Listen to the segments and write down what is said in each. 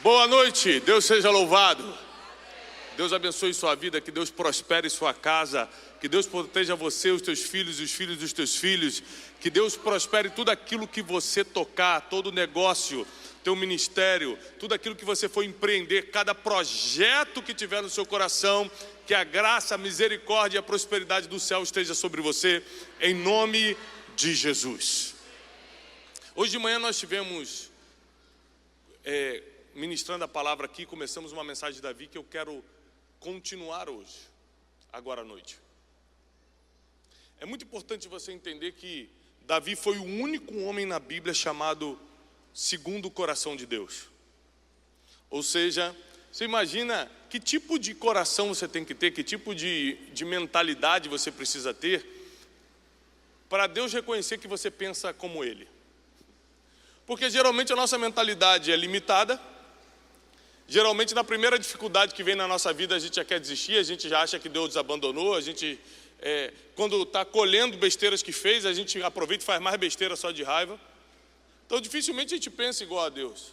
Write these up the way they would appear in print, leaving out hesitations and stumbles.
Boa noite, Deus seja louvado. Deus abençoe sua vida, que Deus prospere sua casa, que Deus proteja você, os teus filhos e os filhos dos teus filhos, que Deus prospere tudo aquilo que você tocar, todo negócio, teu ministério, tudo aquilo que você for empreender, cada projeto que tiver no seu coração, que a graça, a misericórdia e a prosperidade do céu esteja sobre você, em nome de Jesus. Hoje de manhã nós tivemos ministrando a palavra aqui, começamos uma mensagem de Davi que eu quero continuar hoje, agora à noite. É muito importante você entender que Davi foi o único homem na Bíblia chamado segundo o coração de Deus. Ou seja, você imagina que tipo de coração você tem que ter, que tipo de mentalidade você precisa ter para Deus reconhecer que você pensa como Ele. Porque geralmente a nossa mentalidade é limitada. Geralmente na primeira dificuldade que vem na nossa vida a gente já quer desistir, a gente já acha que Deus nos abandonou, a gente, quando está colhendo besteiras que fez, a gente aproveita e faz mais besteira só de raiva. Então dificilmente a gente pensa igual a Deus.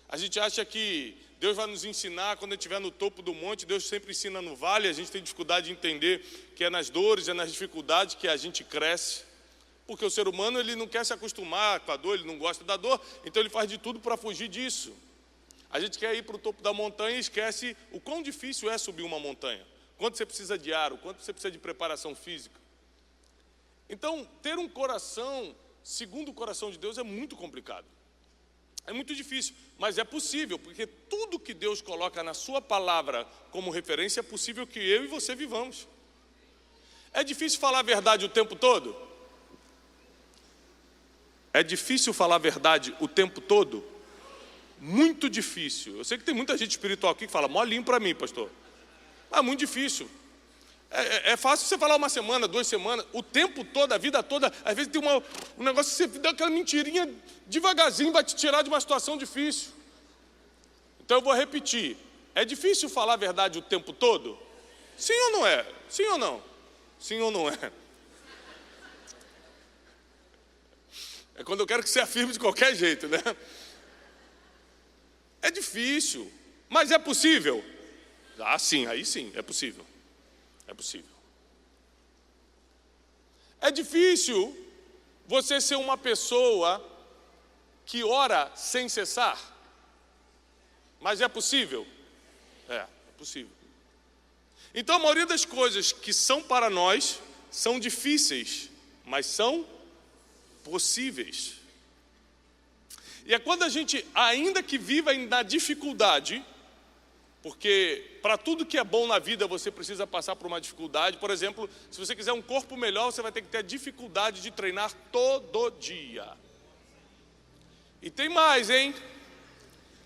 A gente acha que Deus vai nos ensinar quando a gente estiver no topo do monte, Deus sempre ensina no vale, a gente tem dificuldade de entender que é nas dores, é nas dificuldades que a gente cresce. Porque o ser humano ele não quer se acostumar com a dor, ele não gosta da dor, então ele faz de tudo para fugir disso. A gente quer ir para o topo da montanha e esquece o quão difícil é subir uma montanha. Quanto você precisa de ar, quanto você precisa de preparação física. Então, ter um coração segundo o coração de Deus é muito complicado. É muito difícil, mas é possível, porque tudo que Deus coloca na sua palavra como referência é possível que eu e você vivamos. É difícil falar a verdade o tempo todo? É difícil falar a verdade o tempo todo? Muito difícil. Eu sei que tem muita gente espiritual aqui que fala, molinho para mim, pastor. Mas é muito difícil. É fácil você falar uma semana, 2 semanas, o tempo todo, a vida toda. Às vezes tem um negócio que você dá aquela mentirinha devagarzinho, vai te tirar de uma situação difícil. Então eu vou repetir. É difícil falar a verdade o tempo todo? Sim ou não é? Sim ou não? Sim ou não é? É quando eu quero que você afirme de qualquer jeito, né? É difícil, mas é possível? Ah, sim, aí sim, é possível. É possível. É difícil você ser uma pessoa que ora sem cessar, mas é possível? É possível. Então a maioria das coisas que são para nós são difíceis, mas são possíveis. E é quando a gente, ainda que viva na dificuldade, porque para tudo que é bom na vida você precisa passar por uma dificuldade. Por exemplo, se você quiser um corpo melhor, você vai ter que ter a dificuldade de treinar todo dia. E tem mais, hein?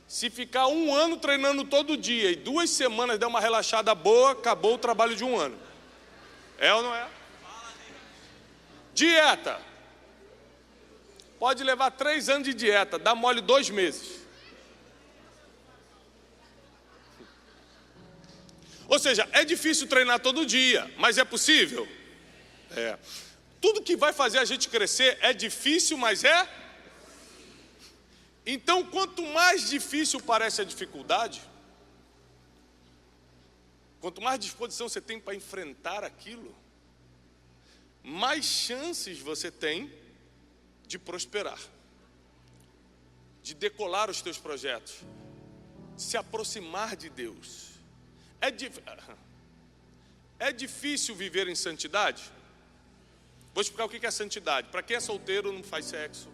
Se ficar 1 ano treinando todo dia e 2 semanas der uma relaxada boa, acabou o trabalho de 1 ano. É ou não é? Dieta. Pode levar 3 anos de dieta, dá mole 2 meses. Ou seja, é difícil treinar todo dia, mas é possível? É. Tudo que vai fazer a gente crescer é difícil, mas é? Então, quanto mais difícil parece a dificuldade, quanto mais disposição você tem para enfrentar aquilo, mais chances você tem de prosperar, de decolar os teus projetos, de se aproximar de Deus. É difícil viver em santidade? Vou explicar o que é santidade. Para quem é solteiro não faz sexo.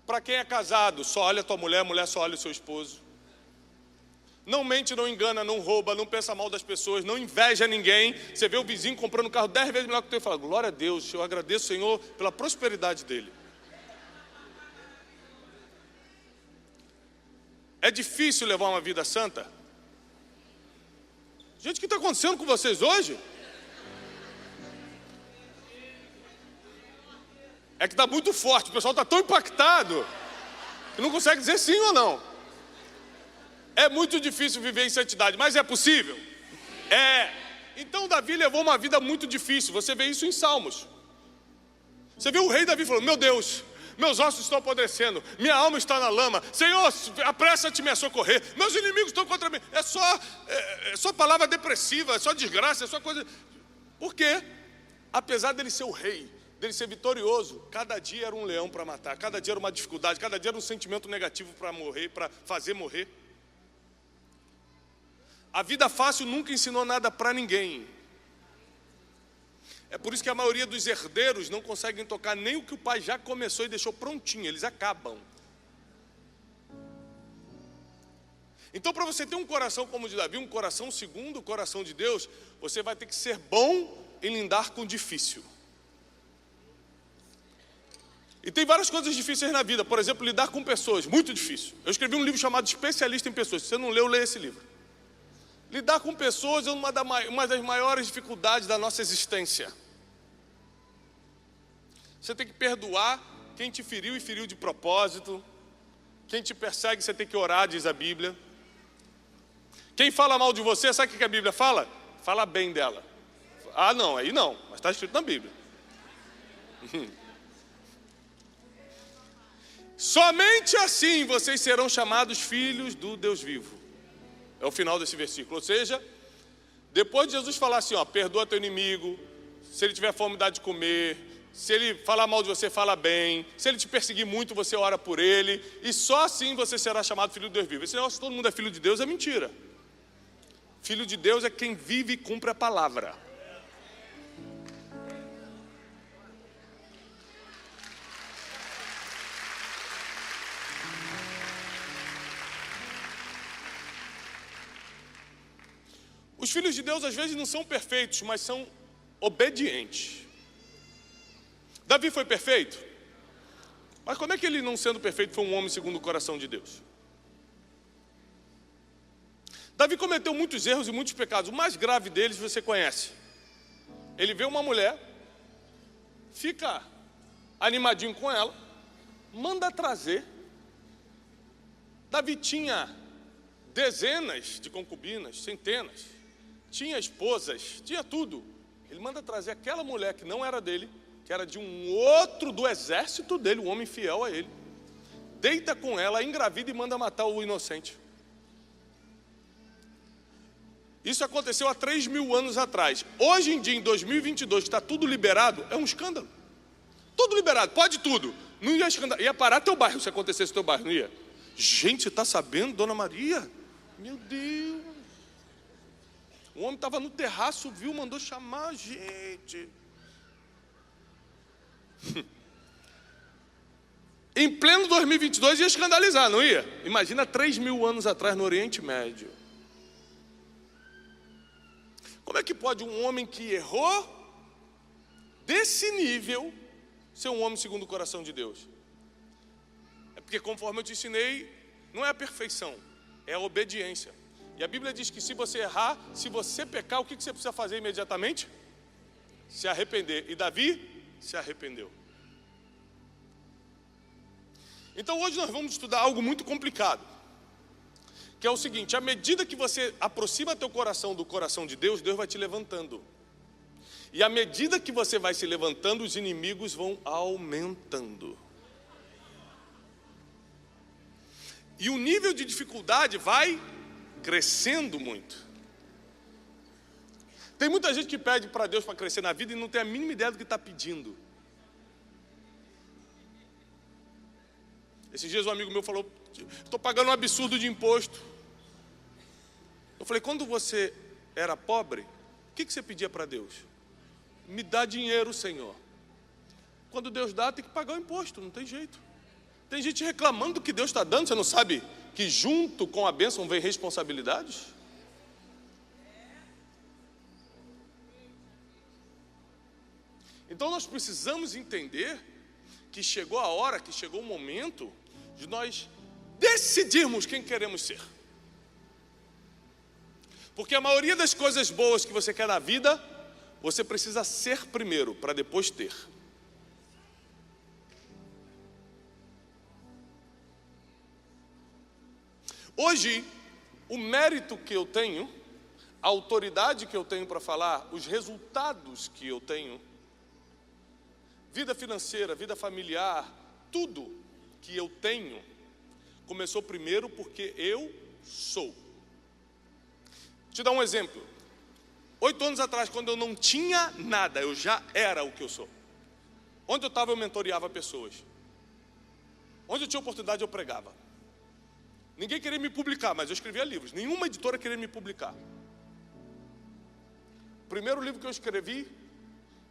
Para quem é casado, só olha a tua mulher, a mulher só olha o seu esposo. Não mente, não engana, não rouba, não pensa mal das pessoas, não inveja ninguém. Você vê o vizinho comprando um carro 10 vezes melhor que o teu e fala, glória a Deus, eu agradeço, Senhor, pela prosperidade dele. É difícil levar uma vida santa? Gente, o que está acontecendo com vocês hoje? É que está muito forte, o pessoal está tão impactado que não consegue dizer sim ou não. É muito difícil viver em santidade, mas é possível? É. Então Davi levou uma vida muito difícil. Você vê isso em Salmos. Você vê o rei Davi falando, meu Deus, meus ossos estão apodrecendo, minha alma está na lama. Senhor, apressa-te me a socorrer, meus inimigos estão contra mim. É só palavra depressiva, é só desgraça, é só coisa. Por quê? Apesar dele ser o rei, dele ser vitorioso, cada dia era um leão para matar, cada dia era uma dificuldade, cada dia era um sentimento negativo para morrer, para fazer morrer. A vida fácil nunca ensinou nada para ninguém. É por isso que a maioria dos herdeiros não conseguem tocar nem o que o pai já começou e deixou prontinho, eles acabam. Então, para você ter um coração como o de Davi, um coração segundo o coração de Deus, você vai ter que ser bom em lidar com o difícil. E tem várias coisas difíceis na vida, por exemplo, lidar com pessoas, muito difícil. Eu escrevi um livro chamado Especialista em Pessoas, se você não leu, leia esse livro. Lidar com pessoas é uma das maiores dificuldades da nossa existência. Você tem que perdoar quem te feriu e feriu de propósito. Quem te persegue, você tem que orar, diz a Bíblia. Quem fala mal de você, sabe o que a Bíblia fala? Fala bem dela. Ah, não, aí não, mas está escrito na Bíblia. Somente assim vocês serão chamados filhos do Deus vivo. É o final desse versículo. Ou seja, depois de Jesus falar assim, perdoa teu inimigo, se ele tiver fome, dá de comer, se ele falar mal de você, fala bem, se ele te perseguir muito, você ora por ele, e só assim você será chamado filho do Deus vivo. Esse negócio, se todo mundo é filho de Deus, é mentira. Filho de Deus é quem vive e cumpre a palavra. Os filhos de Deus às vezes não são perfeitos, mas são obedientes. Davi foi perfeito? Mas como é que ele, não sendo perfeito, foi um homem segundo o coração de Deus? Davi cometeu muitos erros e muitos pecados. O mais grave deles você conhece. Ele vê uma mulher, fica animadinho com ela, manda trazer. Davi tinha dezenas de concubinas, centenas, tinha esposas, tinha tudo. Ele manda trazer aquela mulher que não era dele, que era de um outro do exército dele, um homem fiel a ele, deita com ela, engravida e manda matar o inocente. Isso aconteceu há 3.000 anos atrás. Hoje em dia, em 2022, que está tudo liberado, é um escândalo. Tudo liberado, pode tudo. Não ia escândalo, ia parar teu bairro se acontecesse teu bairro, não ia? Gente, está sabendo, Dona Maria? Meu Deus. O homem estava no terraço, viu, mandou chamar a gente. Em pleno 2022 ia escandalizar, não ia? Imagina 3.000 anos atrás no Oriente Médio. Como é que pode um homem que errou desse nível ser um homem segundo o coração de Deus? É porque, conforme eu te ensinei, não é a perfeição, é a obediência. E a Bíblia diz que se você errar, se você pecar, o que você precisa fazer imediatamente? Se arrepender. E Davi se arrependeu. Então hoje nós vamos estudar algo muito complicado, que é o seguinte: à medida que você aproxima teu coração do coração de Deus, Deus vai te levantando. E à medida que você vai se levantando, os inimigos vão aumentando. E o nível de dificuldade vai crescendo muito. Tem muita gente que pede para Deus para crescer na vida e não tem a mínima ideia do que está pedindo. Esses dias um amigo meu falou: estou pagando um absurdo de imposto. Eu falei: quando você era pobre, o que você pedia para Deus? Me dá dinheiro, Senhor. Quando Deus dá, tem que pagar o imposto, não tem jeito. Tem gente reclamando do que Deus está dando. Você não sabe que junto com a bênção vem responsabilidades? Então nós precisamos entender que chegou a hora, que chegou o momento de nós decidirmos quem queremos ser. Porque a maioria das coisas boas que você quer na vida, você precisa ser primeiro, para depois ter. Hoje, o mérito que eu tenho, a autoridade que eu tenho para falar, os resultados que eu tenho, vida financeira, vida familiar, tudo que eu tenho começou primeiro porque eu sou. Vou te dar um exemplo. 8 anos atrás, quando eu não tinha nada, eu já era o que eu sou. Onde eu estava, eu mentoreava pessoas. Onde eu tinha oportunidade, eu pregava. Ninguém queria me publicar, mas eu escrevia livros. Nenhuma editora queria me publicar. O primeiro livro que eu escrevi,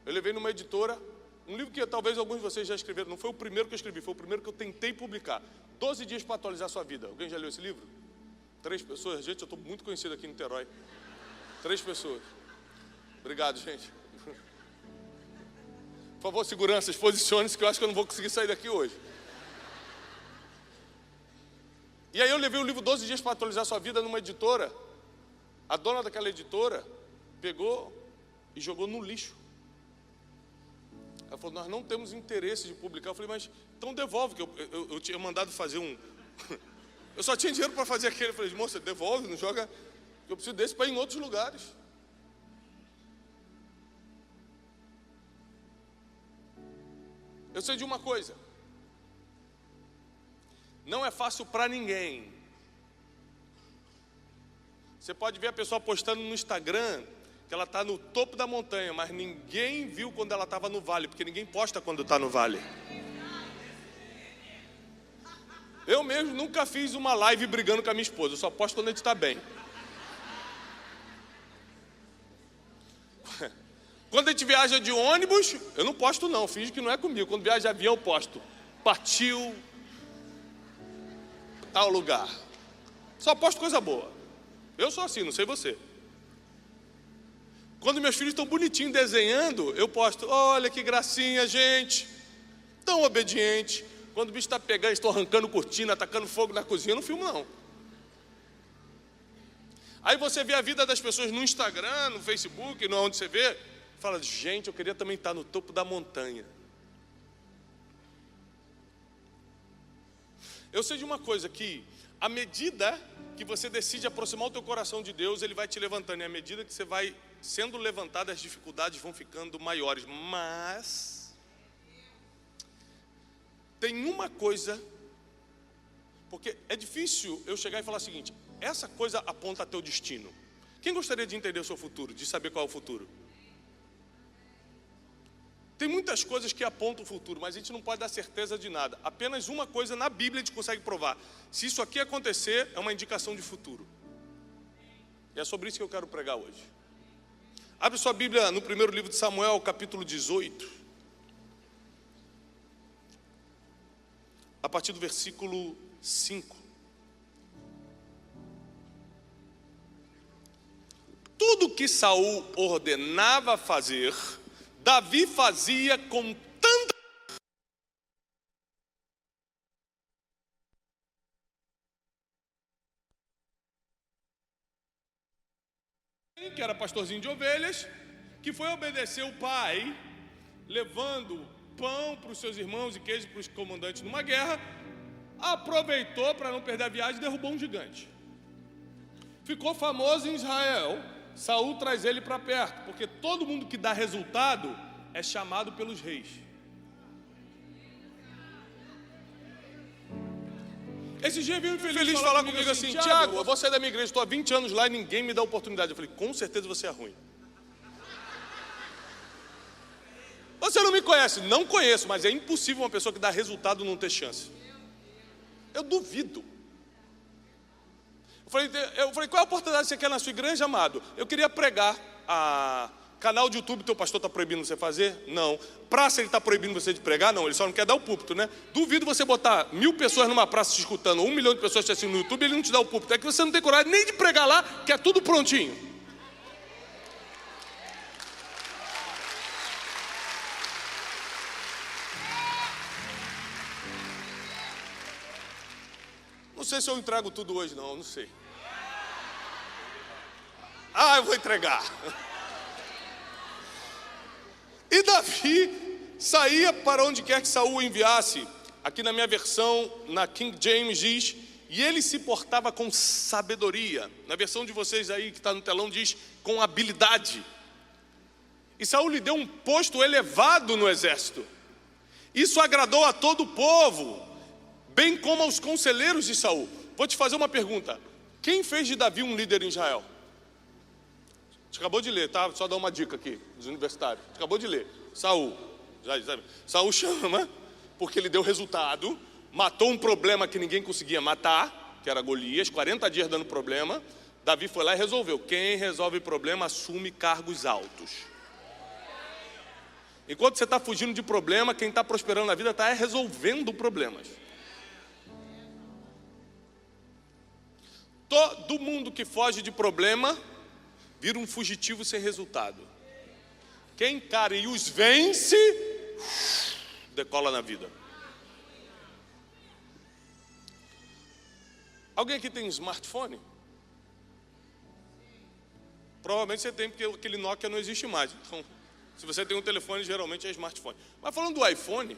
eu levei numa editora. Um livro que talvez alguns de vocês já escreveram. Não foi o primeiro que eu escrevi, foi o primeiro que eu tentei publicar. 12 dias para atualizar a sua vida. Alguém já leu esse livro? 3 pessoas. Gente, eu estou muito conhecido aqui em Niterói. 3 pessoas. Obrigado, gente. Por favor, seguranças, posicione-se, que eu acho que eu não vou conseguir sair daqui hoje. E aí eu levei o livro 12 dias para atualizar a sua vida numa editora. A dona daquela editora pegou e jogou no lixo. Ela falou, nós não temos interesse de publicar. Eu falei, mas então devolve, que eu tinha mandado fazer um... Eu só tinha dinheiro para fazer aquele. Eu falei, moça, devolve, não joga... Eu preciso desse para ir em outros lugares. Eu sei de uma coisa. Não é fácil para ninguém. Você pode ver a pessoa postando no Instagram que ela está no topo da montanha, mas ninguém viu quando ela estava no vale, porque ninguém posta quando está no vale. Eu mesmo nunca fiz uma live brigando com a minha esposa, eu só posto quando a gente está bem. Quando a gente viaja de ônibus, eu não posto não, finge que não é comigo. Quando viaja de avião, eu posto. Partiu tal lugar. Só posto coisa boa. Eu sou assim, não sei você. Quando meus filhos estão bonitinhos desenhando, eu posto, olha que gracinha, gente. Tão obediente. Quando o bicho está pegando, estou arrancando cortina, atacando fogo na cozinha, eu não filmo não. Aí você vê a vida das pessoas no Instagram, no Facebook, onde você vê, fala, gente, eu queria também estar no topo da montanha. Eu sei de uma coisa, que à medida que você decide aproximar o teu coração de Deus, Ele vai te levantando. E à medida que você vai sendo levantado, as dificuldades vão ficando maiores. Mas tem uma coisa, porque é difícil eu chegar e falar o seguinte, essa coisa aponta a teu destino. Quem gostaria de entender o seu futuro, de saber qual é o futuro? Tem muitas coisas que apontam o futuro, mas a gente não pode dar certeza de nada. Apenas uma coisa na Bíblia a gente consegue provar. Se isso aqui acontecer, é uma indicação de futuro. E é sobre isso que eu quero pregar hoje. Abre sua Bíblia no primeiro livro de Samuel, capítulo 18. A partir do versículo 5. Tudo que Saul ordenava fazer, Davi fazia com tanta... que era pastorzinho de ovelhas, que foi obedecer o pai, levando pão para os seus irmãos e queijo para os comandantes numa guerra, aproveitou para não perder a viagem e derrubou um gigante. Ficou famoso em Israel. Saul traz ele para perto, porque todo mundo que dá resultado é chamado pelos reis. Esse dia veio um infeliz falar comigo assim, Tiago, eu vou sair da minha igreja, estou há 20 anos lá e ninguém me dá oportunidade. Eu falei, com certeza você é ruim. Você não me conhece? Não conheço, mas é impossível uma pessoa que dá resultado não ter chance. Eu duvido. Eu falei, qual é a oportunidade que você quer na sua igreja, amado? Eu queria pregar. Canal de YouTube, teu pastor está proibindo você fazer? Não. Praça, ele está proibindo você de pregar? Não, ele só não quer dar o púlpito, né? Duvido você botar 1000 pessoas numa praça te escutando, 1 milhão de pessoas te assistindo no YouTube, ele não te dá o púlpito. É que você não tem coragem nem de pregar lá, que é tudo prontinho. Não sei se eu entrego tudo hoje, não sei. Eu vou entregar. E Davi saía para onde quer que Saul o enviasse. Aqui na minha versão, na King James diz, e ele se portava com sabedoria. Na versão de vocês aí que está no telão diz, com habilidade. E Saul lhe deu um posto elevado no exército. Isso agradou a todo o povo, bem como aos conselheiros de Saul. Vou te fazer uma pergunta. Quem fez de Davi um líder em Israel? A gente acabou de ler, tá? Só dar uma dica aqui, dos universitários. A gente acabou de ler. Saul. Saul chama, porque ele deu resultado, matou um problema que ninguém conseguia matar, que era Golias, 40 dias dando problema. Davi foi lá e resolveu. Quem resolve problema assume cargos altos. Enquanto você está fugindo de problema, quem está prosperando na vida está resolvendo problemas. Todo mundo que foge de problema vira um fugitivo sem resultado. Quem encara e os vence, decola na vida. Alguém aqui tem smartphone? Provavelmente você tem, porque aquele Nokia não existe mais. Então, se você tem um telefone, geralmente é smartphone. Mas falando do iPhone,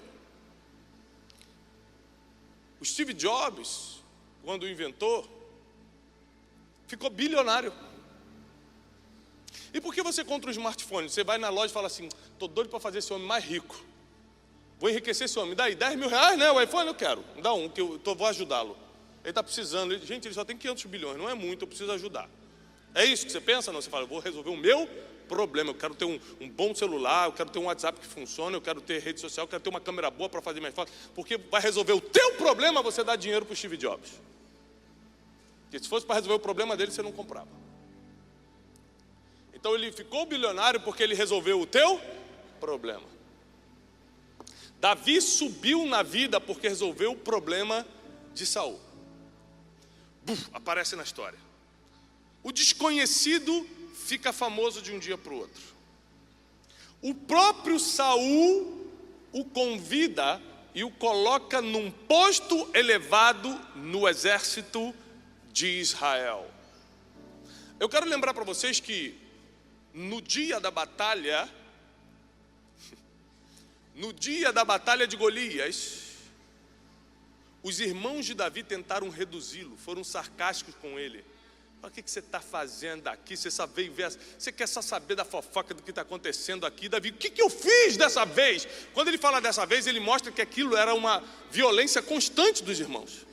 o Steve Jobs, quando o inventou, ficou bilionário. E por que você compra um smartphone? Você vai na loja e fala assim: estou doido para fazer esse homem mais rico. Vou enriquecer esse homem. Me dá aí 10 mil reais, né? O iPhone eu quero. Me dá um, que eu vou ajudá-lo. Ele está precisando. Gente, ele só tem 500 bilhões. Não é muito, eu preciso ajudar. É isso que você pensa? Não, você fala: eu vou resolver o meu problema. Eu quero ter um bom celular, eu quero ter um WhatsApp que funcione, eu quero ter rede social, eu quero ter uma câmera boa para fazer mais fotos. Porque vai resolver o teu problema, você dá dinheiro para o Steve Jobs. Porque se fosse para resolver o problema dele, você não comprava. Então ele ficou bilionário porque ele resolveu o teu problema. Davi subiu na vida porque resolveu o problema de Saul. Aparece na história. O desconhecido fica famoso de um dia para o outro. O próprio Saul o convida e o coloca num posto elevado no exército de Israel. Eu quero lembrar para vocês que no dia da batalha de Golias, os irmãos de Davi tentaram reduzi-lo, foram sarcásticos com ele. O que você está fazendo aqui? Você só veio ver, você quer só saber da fofoca do que está acontecendo aqui, Davi? O que eu fiz dessa vez? Quando ele fala dessa vez, ele mostra que aquilo era uma violência constante dos irmãos.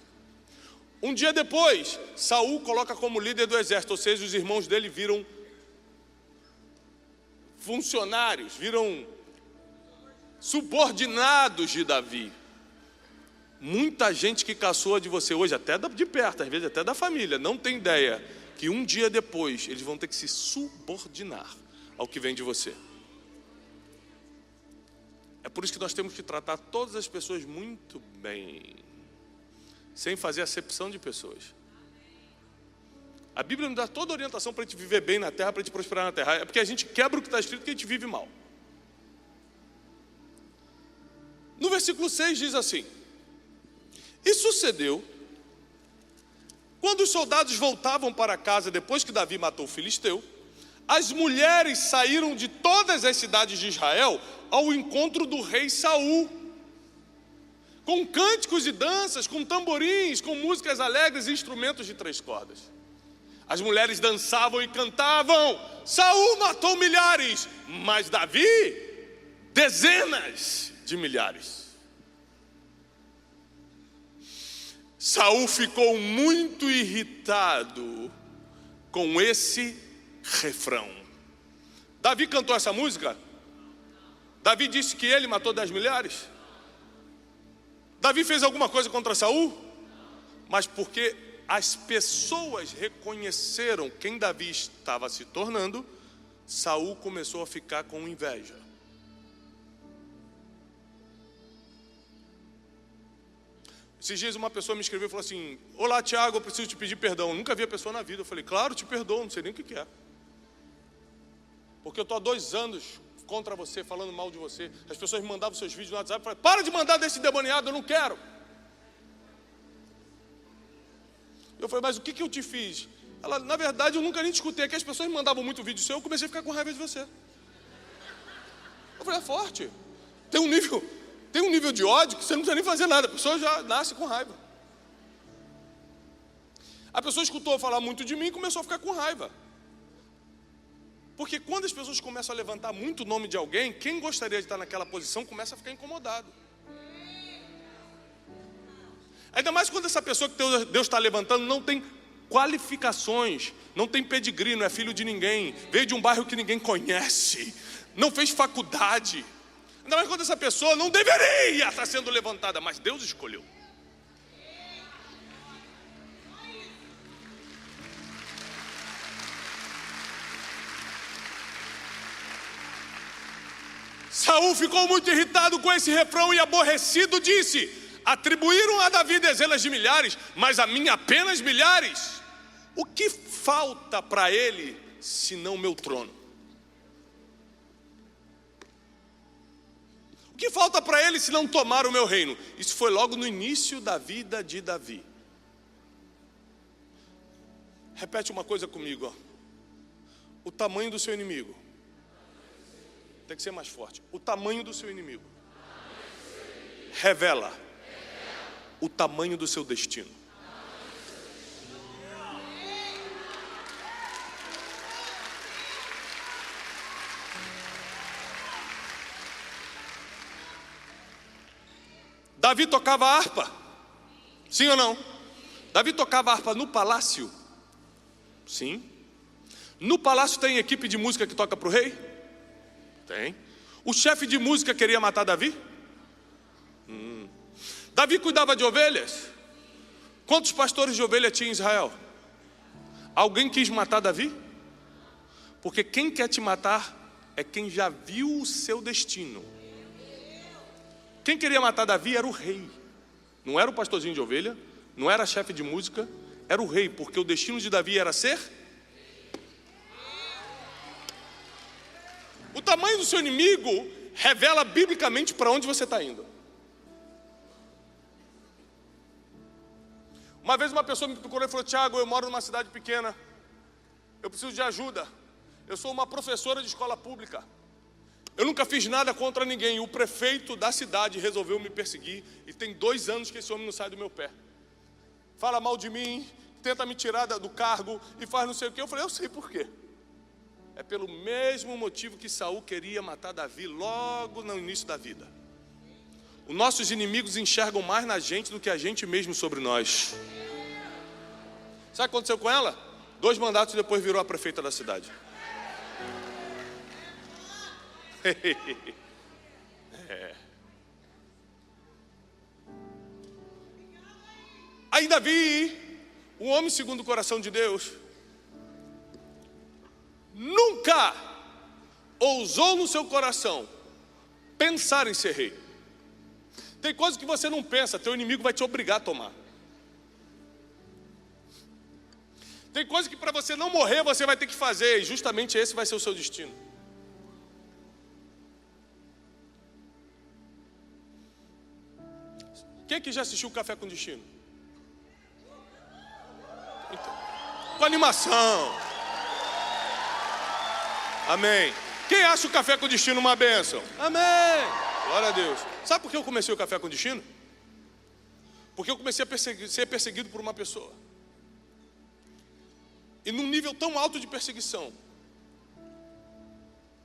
Um dia depois, Saul coloca como líder do exército, ou seja, os irmãos dele viram funcionários, viram subordinados de Davi. Muita gente que caçoa de você hoje, até de perto, às vezes até da família, não tem ideia que um dia depois eles vão ter que se subordinar ao que vem de você. É por isso que nós temos que tratar todas as pessoas muito bem, sem fazer acepção de pessoas. A Bíblia nos dá toda a orientação para a gente viver bem na terra, para a gente prosperar na terra. É porque a gente quebra o que está escrito que a gente vive mal. No versículo 6 diz assim: e sucedeu, quando os soldados voltavam para casa depois que Davi matou o filisteu, as mulheres saíram de todas as cidades de Israel ao encontro do rei Saul, com cânticos e danças, com tamborins, com músicas alegres e instrumentos de 3 cordas. As mulheres dançavam e cantavam: Saul matou milhares, mas Davi dezenas de milhares. Saul ficou muito irritado com esse refrão. Davi cantou essa música? Davi disse que ele matou 10 milhares? Davi fez alguma coisa contra Saul? Mas porque as pessoas reconheceram quem Davi estava se tornando, Saul começou a ficar com inveja. Esses dias uma pessoa me escreveu e falou assim: olá Tiago, eu preciso te pedir perdão. Eu nunca vi a pessoa na vida. Eu falei: claro, te perdoo, não sei nem o que é. Porque eu estou há 2 anos contra você, falando mal de você. As pessoas me mandavam seus vídeos no WhatsApp e falavam: para de mandar desse demoniado, eu não quero. Eu falei: mas o que eu te fiz? Ela: na verdade eu nunca nem te escutei, que as pessoas me mandavam muito vídeo seu, eu comecei a ficar com raiva de você. Eu falei: é forte. Tem um nível de ódio que você não precisa nem fazer nada, a pessoa já nasce com raiva. A pessoa escutou falar muito de mim e começou a ficar com raiva. Porque quando as pessoas começam a levantar muito o nome de alguém, quem gostaria de estar naquela posição começa a ficar incomodado. Ainda mais quando essa pessoa que Deus está levantando não tem qualificações, não tem pedigree, não é filho de ninguém, veio de um bairro que ninguém conhece, não fez faculdade. Ainda mais quando essa pessoa não deveria estar sendo levantada, mas Deus escolheu. Saul ficou muito irritado com esse refrão e aborrecido disse: atribuíram a Davi dezenas de milhares, mas a mim apenas milhares. O que falta para ele, senão meu trono? O que falta para ele, se não tomar o meu reino? Isso foi logo no início da vida de Davi. Repete uma coisa comigo, ó. O tamanho do seu inimigo. Tem que ser mais forte. O tamanho do seu inimigo revela o tamanho do seu destino. Davi tocava harpa? Sim ou não? Davi tocava harpa no palácio? Sim. No palácio tem equipe de música que toca para o rei? Tem. O chefe de música queria matar Davi? Davi cuidava de ovelhas? Quantos pastores de ovelha tinha em Israel? Alguém quis matar Davi? Porque quem quer te matar é quem já viu o seu destino. Quem queria matar Davi era o rei. Não era o pastorzinho de ovelha, não era chefe de música, era o rei, porque o destino de Davi era ser. O tamanho do seu inimigo revela biblicamente para onde você está indo. Uma vez uma pessoa me procurou e falou: Tiago, eu moro numa cidade pequena, eu preciso de ajuda, eu sou uma professora de escola pública, eu nunca fiz nada contra ninguém, o prefeito da cidade resolveu me perseguir, e tem 2 anos que esse homem não sai do meu pé, fala mal de mim, tenta me tirar do cargo, e faz não sei o que. Eu falei: eu sei por quê. É pelo mesmo motivo que Saul queria matar Davi logo no início da vida. Os nossos inimigos enxergam mais na gente do que a gente mesmo sobre nós. Sabe o que aconteceu com ela? 2 mandatos depois virou a prefeita da cidade. Aí Davi, o homem segundo o coração de Deus, nunca ousou no seu coração pensar em ser rei. Tem coisas que você não pensa, teu inimigo vai te obrigar a tomar. Tem coisas que para você não morrer você vai ter que fazer, e justamente esse vai ser o seu destino. Quem aqui já assistiu Café com Destino? Então, com animação. Amém. Quem acha o Café com Destino uma bênção? Amém. Glória a Deus. Sabe por que eu comecei o Café com Destino? Porque eu comecei a ser perseguido por uma pessoa. E num nível tão alto de perseguição,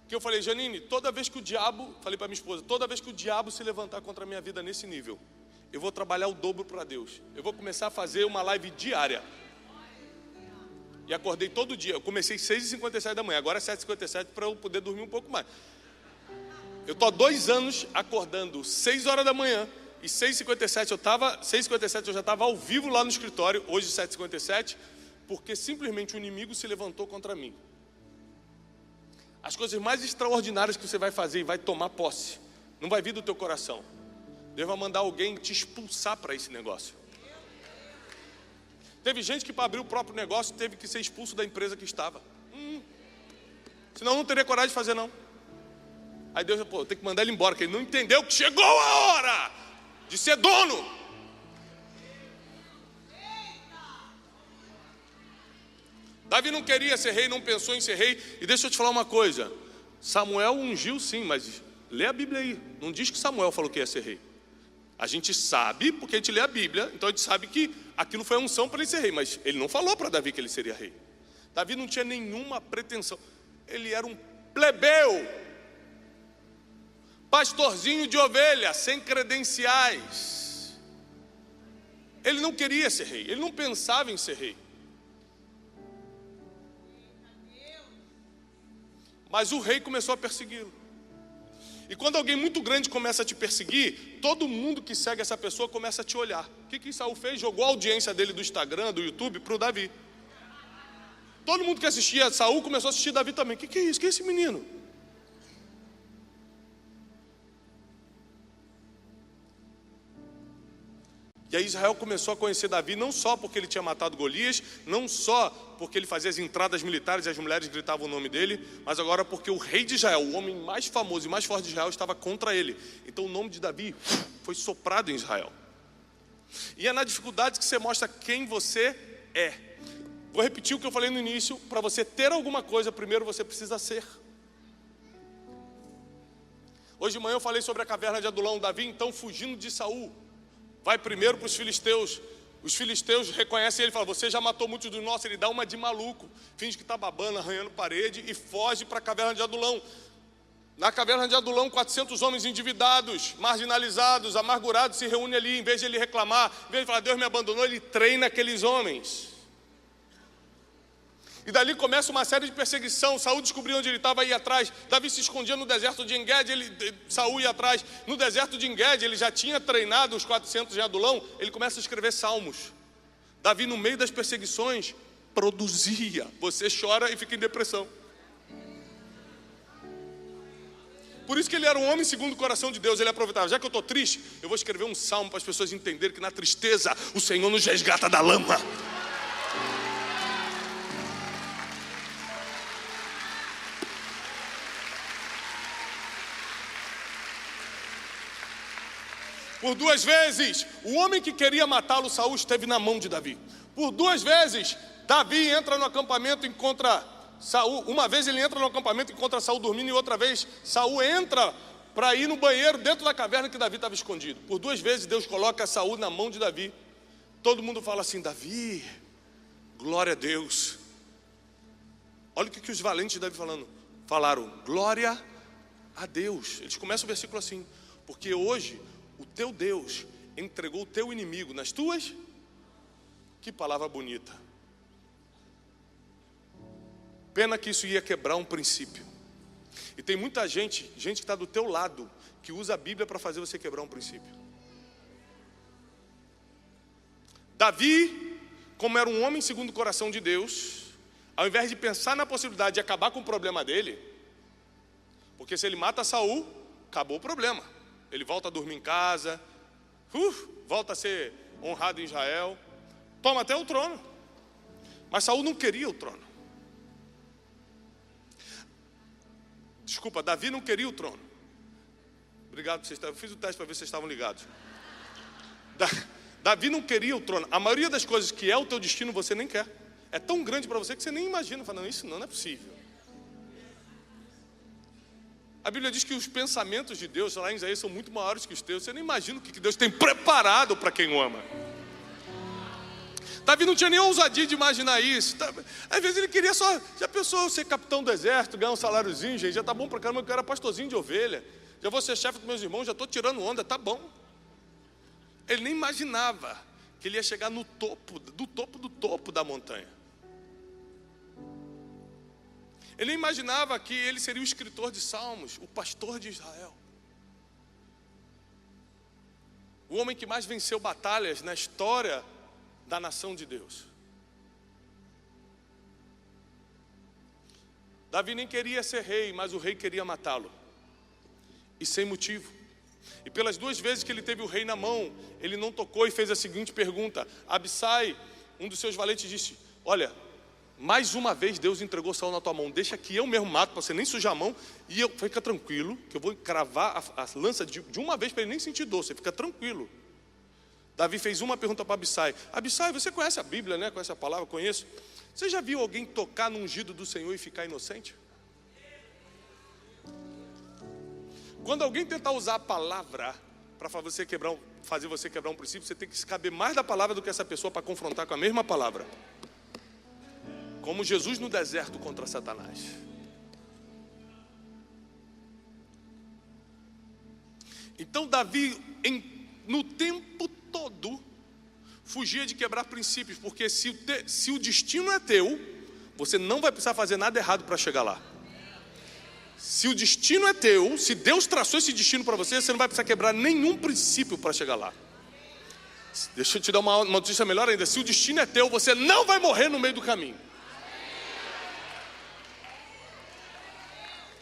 que eu falei: Janine, toda vez que o diabo, falei para minha esposa, toda vez que o diabo se levantar contra a minha vida nesse nível, eu vou trabalhar o dobro para Deus. Eu vou começar a fazer uma live diária. E acordei todo dia. Eu comecei 6h57 da manhã, agora é 7h57 para eu poder dormir um pouco mais. Eu estou há 2 anos acordando 6 horas da manhã e 6h57 eu já estava ao vivo lá no escritório, hoje 7h57, porque simplesmente o inimigo se levantou contra mim. As coisas mais extraordinárias que você vai fazer e vai tomar posse, não vai vir do teu coração. Deus vai mandar alguém te expulsar para esse negócio. Teve gente que para abrir o próprio negócio teve que ser expulso da empresa que estava. Senão não teria coragem de fazer não. Aí Deus, tem que mandar ele embora, porque ele não entendeu que chegou a hora de ser dono. Davi não queria ser rei, não pensou em ser rei. E deixa eu te falar uma coisa, Samuel ungiu sim, mas lê a Bíblia aí. Não diz que Samuel falou que ia ser rei. A gente sabe, porque a gente lê a Bíblia, então a gente sabe que aquilo foi a unção para ele ser rei, mas ele não falou para Davi que ele seria rei. Davi não tinha nenhuma pretensão, ele era um plebeu, pastorzinho de ovelha, sem credenciais. Ele não queria ser rei, ele não pensava em ser rei. Mas o rei começou a persegui-lo. E quando alguém muito grande começa a te perseguir, todo mundo que segue essa pessoa começa a te olhar. O que Saul fez? Jogou a audiência dele do Instagram, do YouTube, para o Davi. Todo mundo que assistia a Saul começou a assistir Davi também. O que é isso? Que é esse menino? E aí Israel começou a conhecer Davi não só porque ele tinha matado Golias, não só porque ele fazia as entradas militares e as mulheres gritavam o nome dele, mas agora porque o rei de Israel, o homem mais famoso e mais forte de Israel, estava contra ele. Então o nome de Davi foi soprado em Israel. E é na dificuldade que você mostra quem você é. Vou repetir o que eu falei no início: para você ter alguma coisa, primeiro você precisa ser. Hoje de manhã eu falei sobre a caverna de Adulão. Davi então fugindo de Saul vai primeiro para os filisteus. Os filisteus reconhecem ele e falam: você já matou muitos dos nossos. Ele dá uma de maluco, finge que está babando, arranhando parede e foge para a caverna de Adulão. Na caverna de Adulão, 400 homens endividados, marginalizados, amargurados se reúnem ali. Em vez de ele reclamar, em vez de falar: Deus me abandonou, ele treina aqueles homens. E dali começa uma série de perseguição. Saul descobriu onde ele estava, ia atrás. Davi se escondia no deserto de Engedi, Saul ia atrás. No deserto de Engedi, ele já tinha treinado os 400 em Adulão. Ele começa a escrever salmos. Davi, no meio das perseguições, produzia. Você chora e fica em depressão. Por isso que ele era um homem segundo o coração de Deus. Ele aproveitava: já que eu estou triste, eu vou escrever um salmo para as pessoas entenderem que na tristeza o Senhor nos resgata da lama. Por 2 vezes, o homem que queria matá-lo, Saul, esteve na mão de Davi. Por 2 vezes, Davi entra no acampamento e encontra Saul. Uma vez ele entra no acampamento e encontra Saul dormindo, e outra vez Saul entra para ir no banheiro dentro da caverna que Davi estava escondido. Por 2 vezes Deus coloca Saul na mão de Davi. Todo mundo fala assim: Davi, glória a Deus. Olha o que os valentes de Davi falaram: glória a Deus. Eles começam o versículo assim: porque hoje o teu Deus entregou o teu inimigo nas tuas. Que palavra bonita. Pena que isso ia quebrar um princípio. E tem muita gente que está do teu lado, que usa a Bíblia para fazer você quebrar um princípio. Davi, como era um homem segundo o coração de Deus, ao invés de pensar na possibilidade de acabar com o problema dele, porque se ele mata Saul, acabou o problema. Ele volta a dormir em casa, volta a ser honrado em Israel, toma até o trono. Mas Saul não queria o trono. Desculpa, Davi não queria o trono. Obrigado, eu fiz o teste para ver se vocês estavam ligados. Davi não queria o trono. A maioria das coisas que é o teu destino você nem quer. É tão grande para você que você nem imagina. Fala: não, isso não é possível. A Bíblia diz que os pensamentos de Deus lá em Isaías são muito maiores que os teus. Você nem imagina o que Deus tem preparado para quem o ama. Davi não tinha nem ousadia de imaginar isso. Às vezes ele queria só... Já pensou ser capitão do exército, ganhar um saláriozinho, gente? Já tá bom pra caramba, eu era pastorzinho de ovelha. Já vou ser chefe dos meus irmãos, já estou tirando onda, tá bom. Ele nem imaginava que ele ia chegar no topo, do topo da montanha. Ele nem imaginava que ele seria o escritor de salmos, o pastor de Israel. O homem que mais venceu batalhas na história da nação de Deus. Davi nem queria ser rei, mas o rei queria matá-lo. E sem motivo. E pelas 2 vezes que ele teve o rei na mão, ele não tocou e fez a seguinte pergunta. Abissai, um dos seus valentes, disse: olha, mais uma vez Deus entregou Saul na tua mão, deixa que eu mesmo mato, para você nem sujar a mão, e fica tranquilo, que eu vou cravar a lança de uma vez para ele nem sentir dor, você fica tranquilo. Davi fez uma pergunta para Abissai: Abissai, você conhece a Bíblia, né? Conhece a palavra? Conheço. Você já viu alguém tocar no ungido do Senhor e ficar inocente? Quando alguém tentar usar a palavra para fazer você quebrar um princípio, você tem que se caber mais da palavra do que essa pessoa para confrontar com a mesma palavra. Como Jesus no deserto contra Satanás. Então Davi, no tempo todo, fugia de quebrar princípios, porque se o destino é teu, você não vai precisar fazer nada errado para chegar lá. Se o destino é teu, se Deus traçou esse destino para você, você não vai precisar quebrar nenhum princípio para chegar lá. Deixa eu te dar uma notícia melhor ainda. Se o destino é teu, você não vai morrer no meio do caminho.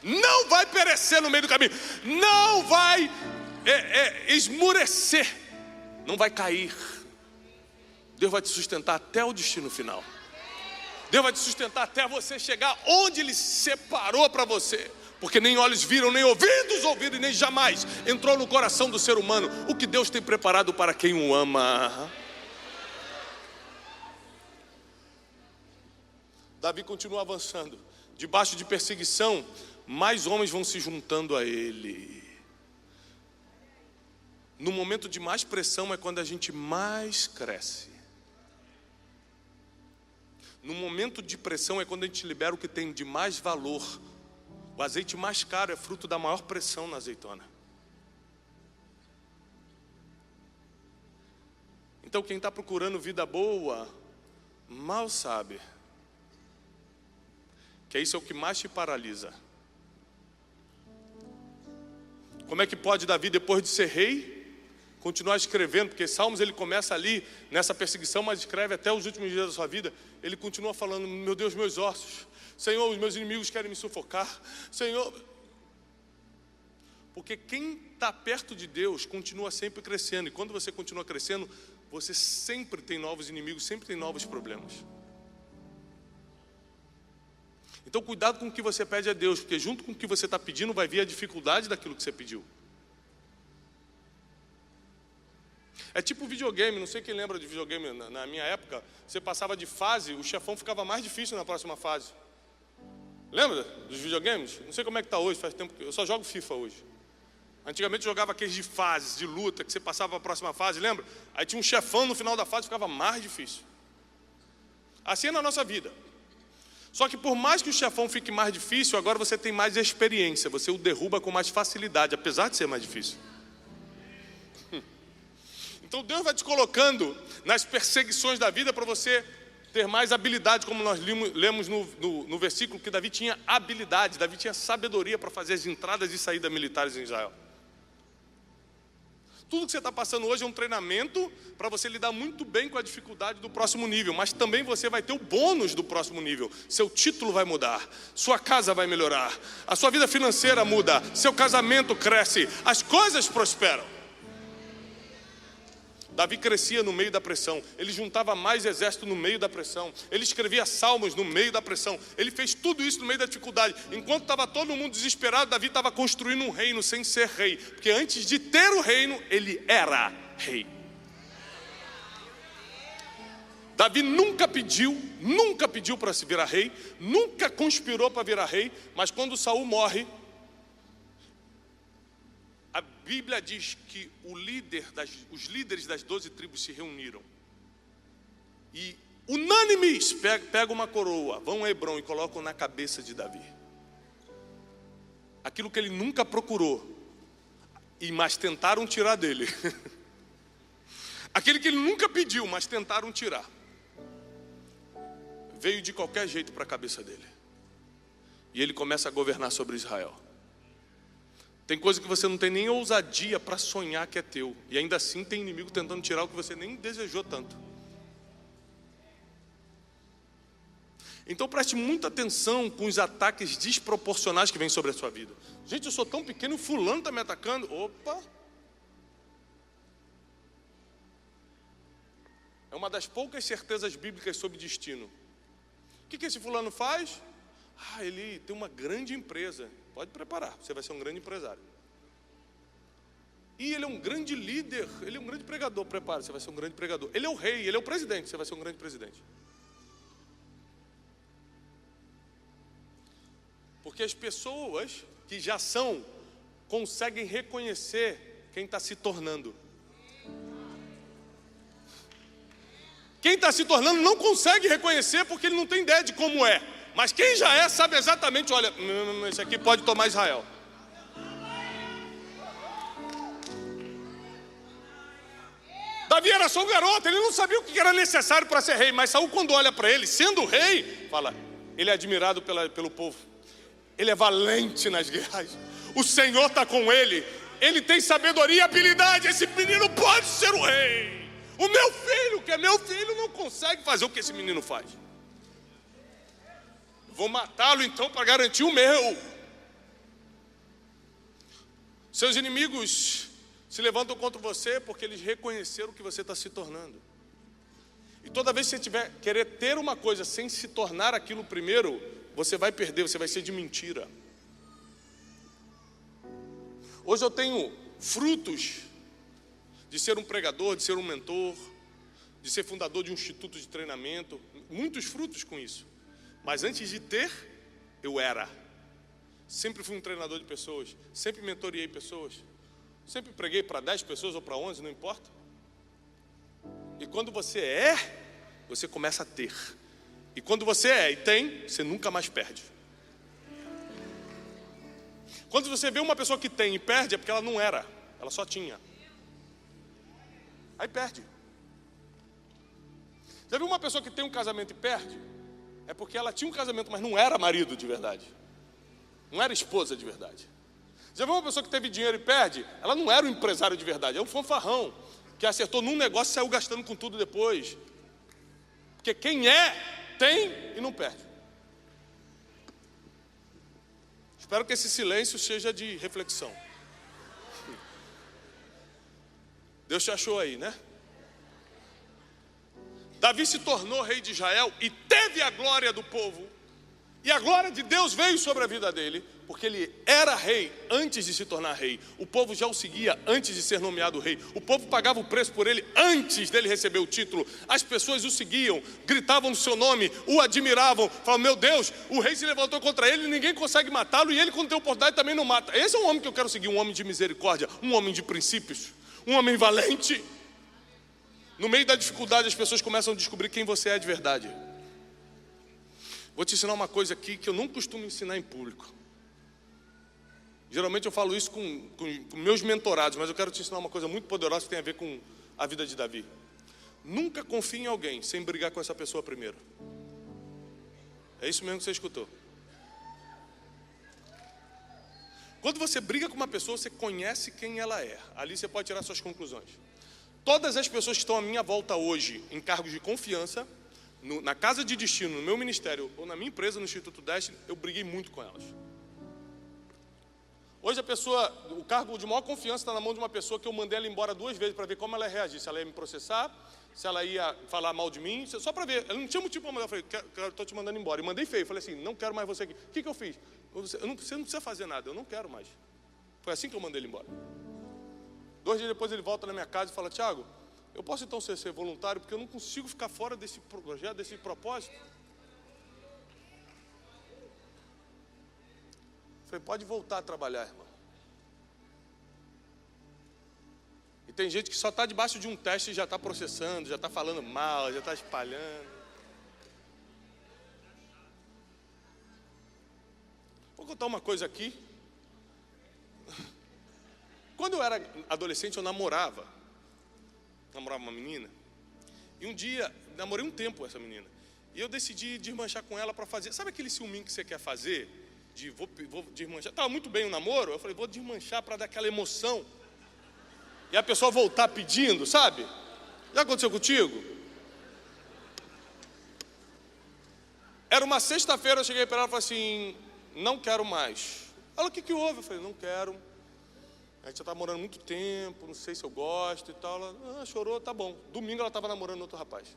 Não vai perecer no meio do caminho. Não vai esmurecer. Não vai cair. Deus vai te sustentar até o destino final. Deus vai te sustentar até você chegar onde Ele separou para você. Porque nem olhos viram, nem ouvidos ouviram, e nem jamais entrou no coração do ser humano o que Deus tem preparado para quem o ama. Davi continua avançando. Debaixo de perseguição, mais homens vão se juntando a ele. No momento de mais pressão é quando a gente mais cresce. No momento de pressão é quando a gente libera o que tem de mais valor. O azeite mais caro é fruto da maior pressão na azeitona. Então quem está procurando vida boa, mal sabe que isso é o que mais te paralisa. Como é que pode Davi, depois de ser rei, continuar escrevendo? Porque Salmos ele começa ali nessa perseguição, mas escreve até os últimos dias da sua vida. Ele continua falando: meu Deus, meus ossos, Senhor, os meus inimigos querem me sufocar, Senhor. Porque quem está perto de Deus continua sempre crescendo. E quando você continua crescendo, você sempre tem novos inimigos, sempre tem novos problemas. Então cuidado com o que você pede a Deus, porque junto com o que você está pedindo vai vir a dificuldade daquilo que você pediu. É tipo videogame, não sei quem lembra de videogame. Na minha época, você passava de fase, o chefão ficava mais difícil na próxima fase. Lembra dos videogames? Não sei como é que está hoje, faz tempo que eu só jogo FIFA hoje. Antigamente eu jogava aqueles de fases, de luta, que você passava para a próxima fase, lembra? Aí tinha um chefão no final da fase, ficava mais difícil. Assim é na nossa vida. Só que por mais que o chefão fique mais difícil, agora você tem mais experiência, você o derruba com mais facilidade, apesar de ser mais difícil. Então Deus vai te colocando nas perseguições da vida para você ter mais habilidade, como nós lemos no versículo, que Davi tinha habilidade, Davi tinha sabedoria para fazer as entradas e saídas militares em Israel. Tudo que você está passando hoje é um treinamento para você lidar muito bem com a dificuldade do próximo nível, mas também você vai ter o bônus do próximo nível. Seu título vai mudar, sua casa vai melhorar, a sua vida financeira muda, seu casamento cresce, as coisas prosperam. Davi crescia no meio da pressão, ele juntava mais exército no meio da pressão, ele escrevia salmos no meio da pressão, ele fez tudo isso no meio da dificuldade. Enquanto estava todo mundo desesperado, Davi estava construindo um reino sem ser rei, porque antes de ter o reino, ele era rei. Davi nunca pediu para se virar rei, nunca conspirou para virar rei, mas quando Saul morre, a Bíblia diz que os líderes das 12 tribos se reuniram e unânimes pegam uma coroa, vão a Hebrom e colocam na cabeça de Davi. Aquilo que ele nunca procurou, mas tentaram tirar dele. Aquele que ele nunca pediu, mas tentaram tirar, veio de qualquer jeito para a cabeça dele. E ele começa a governar sobre Israel. Tem coisa que você não tem nem ousadia para sonhar que é teu. E ainda assim tem inimigo tentando tirar o que você nem desejou tanto. Então preste muita atenção com os ataques desproporcionais que vêm sobre a sua vida. Gente, eu sou tão pequeno e o fulano está me atacando. Opa! É uma das poucas certezas bíblicas sobre destino. O que esse fulano faz? Ele tem uma grande empresa. Pode preparar, você vai ser um grande empresário. E ele é um grande líder, ele é um grande pregador. Prepara, você vai ser um grande pregador. Ele é o rei, ele é o presidente, você vai ser um grande presidente. Porque as pessoas que já são, conseguem reconhecer quem está se tornando. Quem está se tornando não consegue reconhecer porque ele não tem ideia de como é. Mas quem já é, sabe exatamente, olha, esse aqui pode tomar Israel. Davi Davi era só um garoto, ele não sabia o que era necessário para ser rei. Mas Saul, quando olha para ele, sendo rei, fala, ele é admirado pelo povo. Ele é valente nas guerras. O Senhor está com ele. Ele tem sabedoria e habilidade. Esse menino pode ser o rei. O meu filho, que é meu filho, não consegue fazer o que esse menino faz. Vou matá-lo então para garantir o meu. Seus inimigos se levantam contra você porque eles reconheceram o que você está se tornando. E toda vez que você tiver querer ter uma coisa sem se tornar aquilo primeiro, você vai perder, você vai ser de mentira. Hoje eu tenho frutos de ser um pregador, de ser um mentor, de ser fundador de um instituto de treinamento, muitos frutos com isso. Mas antes de ter, eu era. Sempre fui um treinador de pessoas, sempre mentoreei pessoas, sempre preguei para 10 pessoas ou para 11, não importa. E quando você é, você começa a ter. E quando você é e tem, você nunca mais perde. Quando você vê uma pessoa que tem e perde, é porque ela não era, ela só tinha. Aí perde. Já viu uma pessoa que tem um casamento e perde? É porque ela tinha um casamento, mas não era marido de verdade. Não era esposa de verdade. Já viu uma pessoa que teve dinheiro e perde? Ela não era um empresário de verdade, é um fanfarrão que acertou num negócio e saiu gastando com tudo depois. Porque quem é, tem e não perde. Espero que esse silêncio seja de reflexão. Deus te achou aí, né? Davi se tornou rei de Israel e teve a glória do povo. E a glória de Deus veio sobre a vida dele, porque ele era rei antes de se tornar rei. O povo já o seguia antes de ser nomeado rei. O povo pagava o preço por ele antes dele receber o título. As pessoas o seguiam, gritavam no seu nome, o admiravam. Falavam, meu Deus, o rei se levantou contra ele, ninguém consegue matá-lo. E ele, quando tem oportunidade, também não mata. Esse é um homem que eu quero seguir, um homem de misericórdia, um homem de princípios, um homem valente. No meio da dificuldade, as pessoas começam a descobrir quem você é de verdade. Vou te ensinar uma coisa aqui que eu não costumo ensinar em público. Geralmente eu falo isso com meus mentorados, mas eu quero te ensinar uma coisa muito poderosa que tem a ver com a vida de Davi. Nunca confie em alguém sem brigar com essa pessoa primeiro. É isso mesmo que você escutou. Quando você briga com uma pessoa, você conhece quem ela é. Ali você pode tirar suas conclusões. Todas as pessoas que estão à minha volta hoje, em cargos de confiança, na casa de destino, no meu ministério ou na minha empresa, no Instituto Destiny, eu briguei muito com elas. Hoje o cargo de maior confiança está na mão de uma pessoa que eu mandei ela embora 2 vezes para ver como ela ia reagir, se ela ia me processar, se ela ia falar mal de mim, só para ver. Ela não tinha motivo para mandar, eu falei, estou te mandando embora. E mandei feio, falei assim, não quero mais você aqui. O que eu fiz? Você não precisa fazer nada, eu não quero mais. Foi assim que eu mandei ele embora. 2 dias depois ele volta na minha casa e fala, Tiago, eu posso então ser voluntário, porque eu não consigo ficar fora desse projeto, desse propósito. Eu falei, pode voltar a trabalhar, irmão. E tem gente que só está debaixo de um teste e já está processando, já está falando mal, já está espalhando. Vou contar uma coisa aqui. Quando eu era adolescente, eu namorava uma menina. E um dia, namorei um tempo essa menina. E eu decidi desmanchar com ela para fazer. Sabe aquele ciúminho que você quer fazer? De vou desmanchar. Estava muito bem o namoro. Eu falei, vou desmanchar para dar aquela emoção. E a pessoa voltar pedindo, sabe? Já aconteceu contigo? Era uma sexta-feira, eu cheguei para ela e falei assim, não quero mais. Ela, o que houve? Eu falei, não quero. A gente já está morando muito tempo, não sei se eu gosto e tal. Ela chorou, tá bom. Domingo ela estava namorando outro rapaz.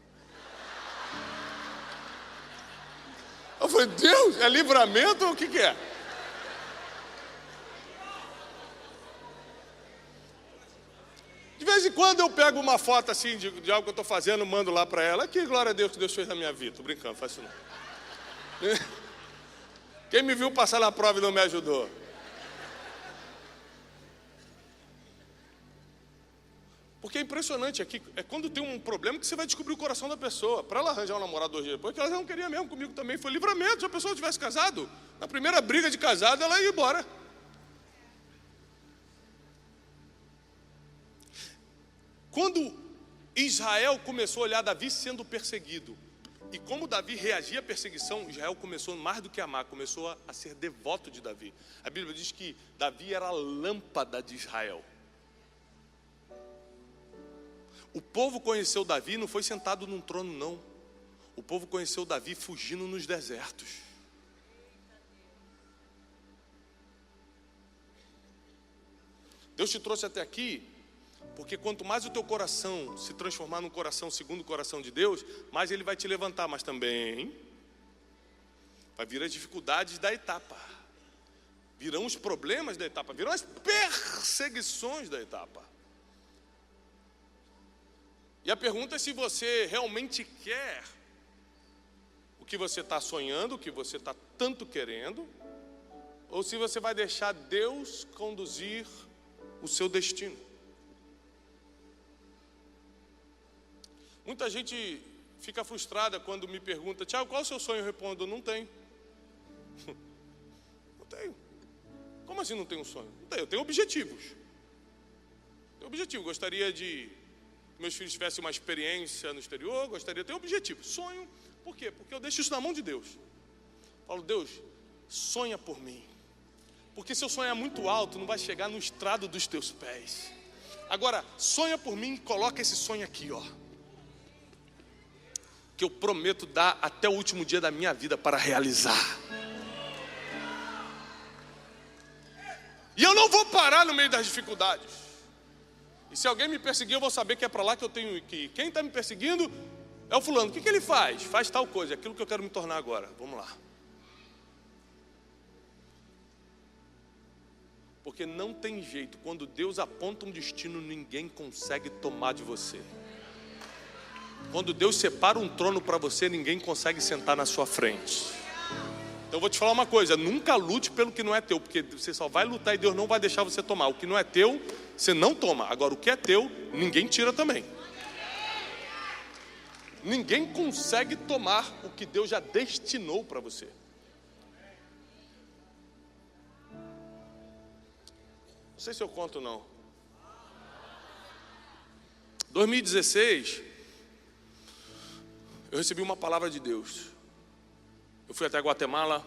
Eu falei, Deus, é livramento ou o que é? De vez em quando eu pego uma foto assim de algo que eu estou fazendo, mando lá para ela. Que glória a Deus que Deus fez na minha vida. Estou brincando, faz isso não. Quem me viu passar na prova e não me ajudou? Porque é impressionante aqui, é quando tem um problema que você vai descobrir o coração da pessoa. Para ela arranjar um namorado 2 dias depois, porque ela não queria mesmo comigo também, foi livramento. Se a pessoa tivesse casado, na primeira briga de casado, ela ia embora. Quando Israel começou a olhar Davi sendo perseguido. E como Davi reagia à perseguição, Israel começou, mais do que amar, começou a ser devoto de Davi. A Bíblia diz que Davi era a lâmpada de Israel. O povo conheceu Davi, não foi sentado num trono, não. O povo conheceu Davi fugindo nos desertos. Deus te trouxe até aqui, porque quanto mais o teu coração se transformar num coração segundo o coração de Deus, mais Ele vai te levantar, mas também vai vir as dificuldades da etapa, virão os problemas da etapa, virão as perseguições da etapa. E a pergunta é se você realmente quer o que você está sonhando, o que você está tanto querendo, ou se você vai deixar Deus conduzir o seu destino. Muita gente fica frustrada quando me pergunta: Tiago, qual é o seu sonho? Eu respondo: não tenho. Não tenho. Como assim não tenho um sonho? Não tenho, eu tenho objetivos. Tenho objetivo, gostaria de que meus filhos tivessem uma experiência no exterior, gostaria de ter objetivo. Sonho, por quê? Porque eu deixo isso na mão de Deus. Falo: Deus, sonha por mim. Porque se eu sonhar muito alto, não vai chegar no estrado dos teus pés. Agora, sonha por mim e coloca esse sonho aqui, ó. Que eu prometo dar até o último dia da minha vida para realizar. E eu não vou parar no meio das dificuldades. E se alguém me perseguir, eu vou saber que é para lá que eu tenho que ir. Quem está me perseguindo é o fulano. O que ele faz? Faz tal coisa, aquilo que eu quero me tornar agora. Vamos lá. Porque não tem jeito, quando Deus aponta um destino, ninguém consegue tomar de você. Quando Deus separa um trono para você, ninguém consegue sentar na sua frente. Então eu vou te falar uma coisa: nunca lute pelo que não é teu, porque você só vai lutar e Deus não vai deixar você tomar. O que não é teu, você não toma. Agora, o que é teu, ninguém tira também. Ninguém consegue tomar o que Deus já destinou para você. Não sei se eu conto ou não. 2016, eu recebi uma palavra de Deus. Eu fui até Guatemala,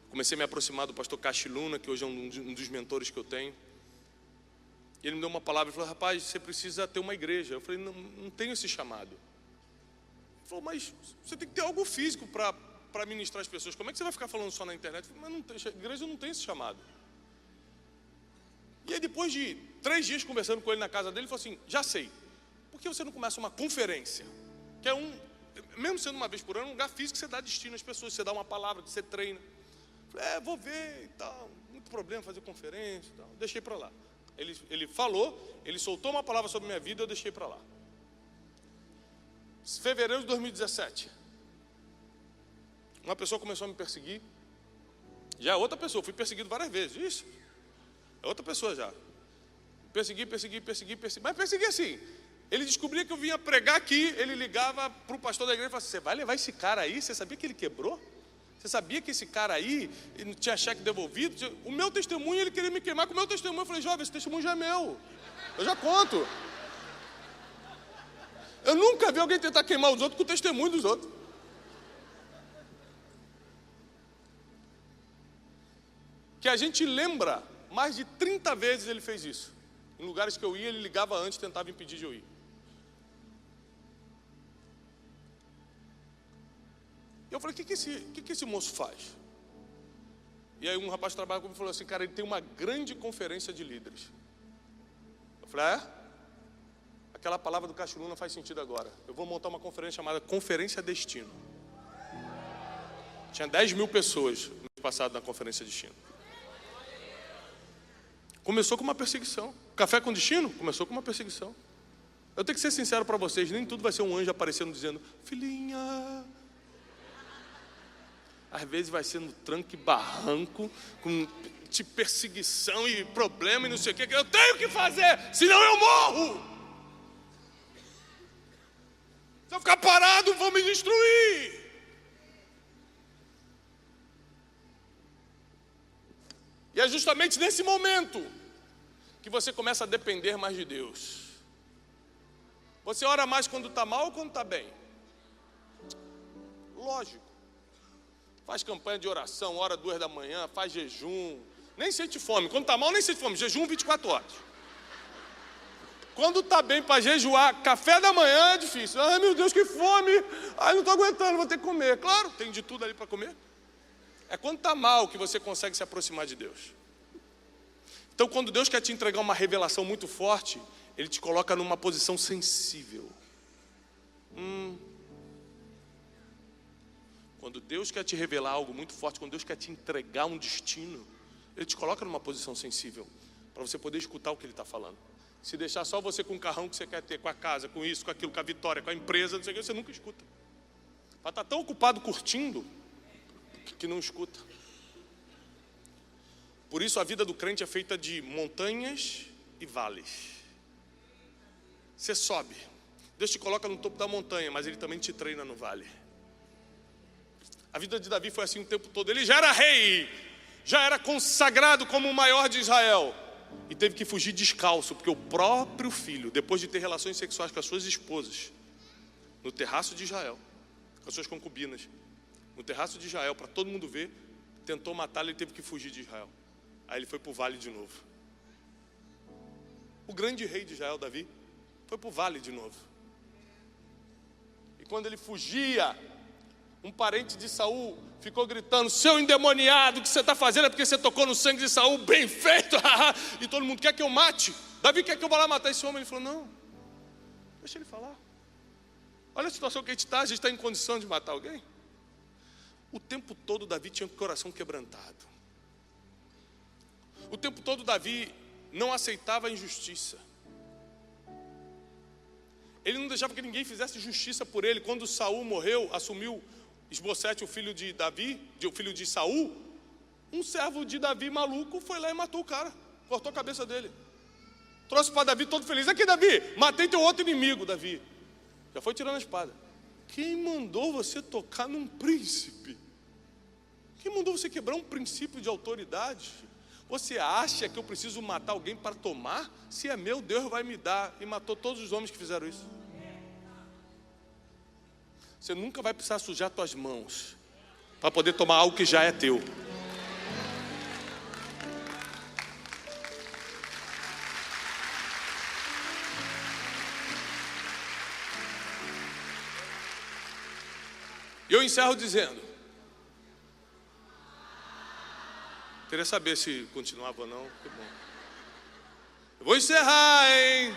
comecei a me aproximar do pastor Cachiluna, que hoje é um dos mentores que eu tenho. E ele me deu uma palavra e falou: rapaz, você precisa ter uma igreja. Eu falei: não tenho esse chamado. Ele falou: mas você tem que ter algo físico para ministrar as pessoas. Como é que você vai ficar falando só na internet? Eu falei: mas a igreja não tem esse chamado. E aí, depois de 3 dias conversando com ele na casa dele, ele falou assim: já sei, por que você não começa uma conferência? Que é mesmo sendo uma vez por ano, um lugar físico que você dá destino às pessoas, você dá uma palavra, que você treina. Eu falei: vou ver e tal, muito problema fazer conferência e tal. Deixei para lá. Ele falou, ele soltou uma palavra sobre a minha vida, eu deixei para lá. Fevereiro de 2017, uma pessoa começou a me perseguir. Já é outra pessoa, fui perseguido várias vezes, isso. É outra pessoa já. Persegui. Mas persegui assim. Ele descobria que eu vinha pregar aqui, ele ligava para o pastor da igreja e falava assim: você vai levar esse cara aí? Você sabia que ele quebrou? Você sabia que esse cara aí não tinha cheque devolvido? O meu testemunho, ele queria me queimar com o meu testemunho. Eu falei: jovem, esse testemunho já é meu. Eu já conto. Eu nunca vi alguém tentar queimar os outros com o testemunho dos outros. Que a gente lembra, mais de 30 vezes ele fez isso. Em lugares que eu ia, ele ligava antes e tentava impedir de eu ir. E eu falei: o que esse moço faz? E aí um rapaz que trabalha comigo falou assim: cara, ele tem uma grande conferência de líderes. Eu falei: aquela palavra do Cachiluna faz sentido agora. Eu vou montar uma conferência chamada Conferência Destino. Tinha 10 mil pessoas no mês passado na Conferência Destino. Começou com uma perseguição. Café com Destino começou com uma perseguição. Eu tenho que ser sincero para vocês: nem tudo vai ser um anjo aparecendo dizendo: filhinha. Às vezes vai ser no tranco e barranco, com perseguição e problema e não sei o que. Eu tenho que fazer, senão eu morro. Se eu ficar parado, vão me destruir. E é justamente nesse momento que você começa a depender mais de Deus. Você ora mais quando está mal ou quando está bem? Lógico. Faz campanha de oração, ora 2 da manhã, faz jejum. Nem sente fome. Quando está mal, nem sente fome. Jejum 24 horas. Quando está bem para jejuar, café da manhã é difícil. Ai, meu Deus, que fome. Ai, não estou aguentando, vou ter que comer. Claro, tem de tudo ali para comer. É quando está mal que você consegue se aproximar de Deus. Então, quando Deus quer te entregar uma revelação muito forte, Ele te coloca numa posição sensível. Quando Deus quer te revelar algo muito forte, quando Deus quer te entregar um destino, Ele te coloca numa posição sensível, para você poder escutar o que Ele está falando. Se deixar só você com o carrão que você quer ter, com a casa, com isso, com aquilo, com a vitória, com a empresa, não sei o que, você nunca escuta. Vai estar tão ocupado curtindo, que não escuta. Por isso a vida do crente é feita de montanhas e vales. Você sobe, Deus te coloca no topo da montanha, mas Ele também te treina no vale. A vida de Davi foi assim o tempo todo. Ele já era rei, já era consagrado como o maior de Israel, e teve que fugir descalço, porque o próprio filho, depois de ter relações sexuais com as suas esposas, no terraço de Israel, com as suas concubinas, no terraço de Israel, para todo mundo ver, tentou matá-lo e teve que fugir de Israel. Aí ele foi para o vale de novo. O grande rei de Israel, Davi, foi para o vale de novo. E quando ele fugia, um parente de Saul ficou gritando: seu endemoniado, o que você está fazendo é porque você tocou no sangue de Saul, bem feito. E todo mundo quer que eu mate. Davi quer que eu vá lá matar esse homem. Ele falou: não, deixa ele falar. Olha a situação que a gente está em condição de matar alguém. O tempo todo Davi tinha o coração quebrantado. O tempo todo Davi não aceitava a injustiça. Ele não deixava que ninguém fizesse justiça por ele. Quando Saul morreu, assumiu Isbosete, o filho de Davi, o filho de Saul, um servo de Davi maluco foi lá e matou o cara, cortou a cabeça dele. Trouxe para Davi todo feliz: aqui, Davi, matei teu outro inimigo. Davi já foi tirando a espada. Quem mandou você tocar num príncipe? Quem mandou você quebrar um princípio de autoridade? Você acha que eu preciso matar alguém para tomar? Se é meu, Deus vai me dar. E matou todos os homens que fizeram isso. Você nunca vai precisar sujar suas mãos para poder tomar algo que já é teu. E eu encerro dizendo, queria saber se continuava ou não. Que bom. Eu vou encerrar, hein?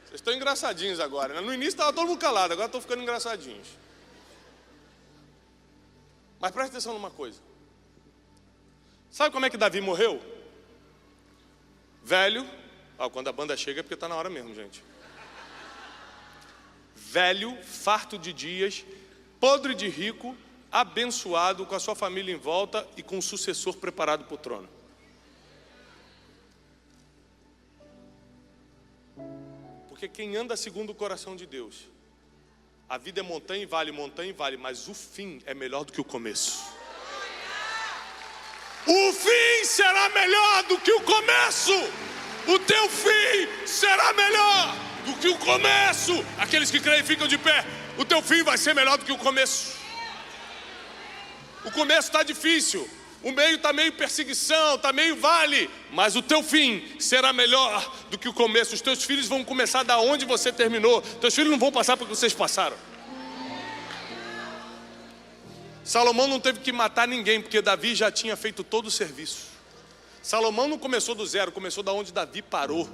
Vocês estão engraçadinhos agora, né? No início estava todo mundo calado, agora estão ficando engraçadinhos. Mas presta atenção numa coisa. Sabe como é que Davi morreu? Velho. Quando a banda chega é porque está na hora mesmo, gente. Velho, farto de dias, podre de rico, abençoado, com a sua família em volta e com um sucessor preparado para o trono. Porque quem anda segundo o coração de Deus, a vida é montanha e vale, mas o fim é melhor do que o começo. O fim será melhor do que o começo. O teu fim será melhor do que o começo. Aqueles que creem ficam de pé. O teu fim vai ser melhor do que o começo. O começo está difícil, o meio está meio perseguição, está meio vale, mas o teu fim será melhor do que o começo. Os teus filhos vão começar da onde você terminou. Teus filhos não vão passar porque vocês passaram. Salomão não teve que matar ninguém, porque Davi já tinha feito todo o serviço. Salomão não começou do zero, começou da onde Davi parou.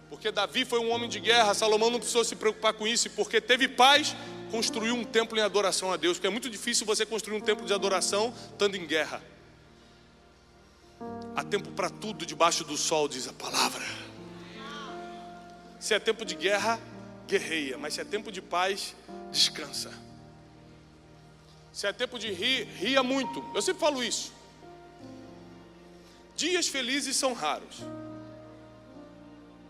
Porque Davi foi um homem de guerra, Salomão não precisou se preocupar com isso, porque teve paz, construiu um templo em adoração a Deus. Porque é muito difícil você construir um templo de adoração estando em guerra. Há tempo para tudo debaixo do sol, diz a palavra. Se é tempo de guerra, guerreia, mas se é tempo de paz, descansa. Se é tempo de rir, ria muito. Eu sempre falo isso. Dias felizes são raros.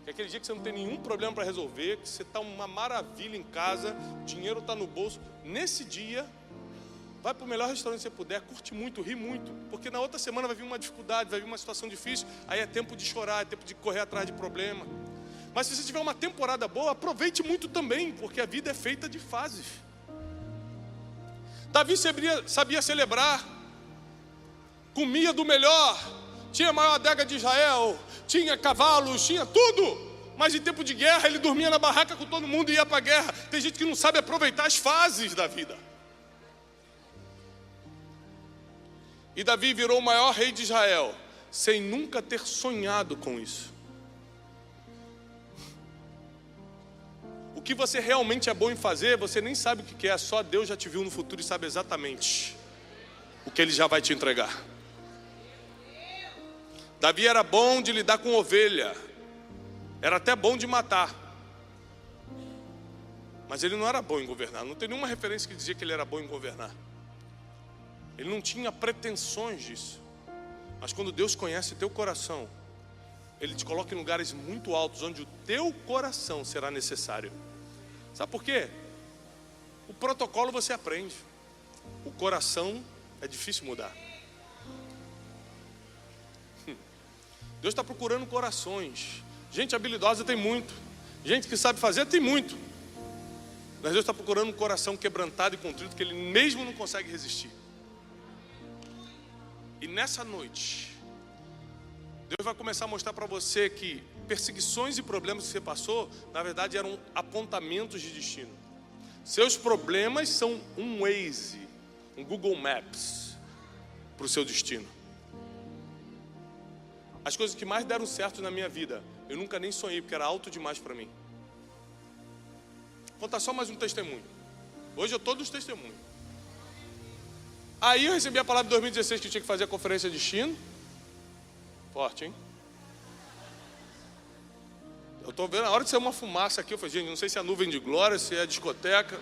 É aquele dia que você não tem nenhum problema para resolver, que você está uma maravilha em casa, dinheiro está no bolso. Nesse dia, Vai para o melhor restaurante que você puder, curte muito, ri muito, porque na outra semana vai vir uma dificuldade, vai vir uma situação difícil, aí é tempo de chorar, é tempo de correr atrás de problema. Mas se você tiver uma temporada boa, aproveite muito também, porque a vida é feita de fases. Davi sabia celebrar, comia do melhor, tinha a maior adega de Israel, tinha cavalos, tinha tudo. Mas em tempo de guerra ele dormia na barraca com todo mundo e ia para a guerra. Tem gente que não sabe aproveitar as fases da vida. E Davi virou o maior rei de Israel, sem nunca ter sonhado com isso. O que você realmente é bom em fazer, você nem sabe o que é, só Deus já te viu no futuro e sabe exatamente o que Ele já vai te entregar. Davi era bom de lidar com ovelha, era até bom de matar, mas ele não era bom em governar. Não tem nenhuma referência que dizia que ele era bom em governar. Ele não tinha pretensões disso. Mas quando Deus conhece teu coração, Ele te coloca em lugares muito altos, onde o teu coração será necessário. Sabe por quê? O protocolo você aprende, o coração é difícil mudar. Deus está procurando corações. Gente habilidosa tem muito, gente que sabe fazer tem muito, mas Deus está procurando um coração quebrantado e contrito, que Ele mesmo não consegue resistir. E nessa noite, Deus vai começar a mostrar para você que perseguições e problemas que você passou, na verdade eram apontamentos de destino. Seus problemas são um Waze, um Google Maps para o seu destino. As coisas que mais deram certo na minha vida, eu nunca nem sonhei, porque era alto demais para mim. Vou contar só mais um testemunho. Hoje eu estou dos testemunhos. Aí eu recebi a palavra em 2016 que eu tinha que fazer a conferência de destino. Forte, hein? Eu estou vendo a hora de sair uma fumaça aqui. Eu falei, gente, não sei se é a nuvem de glória, se é a discoteca.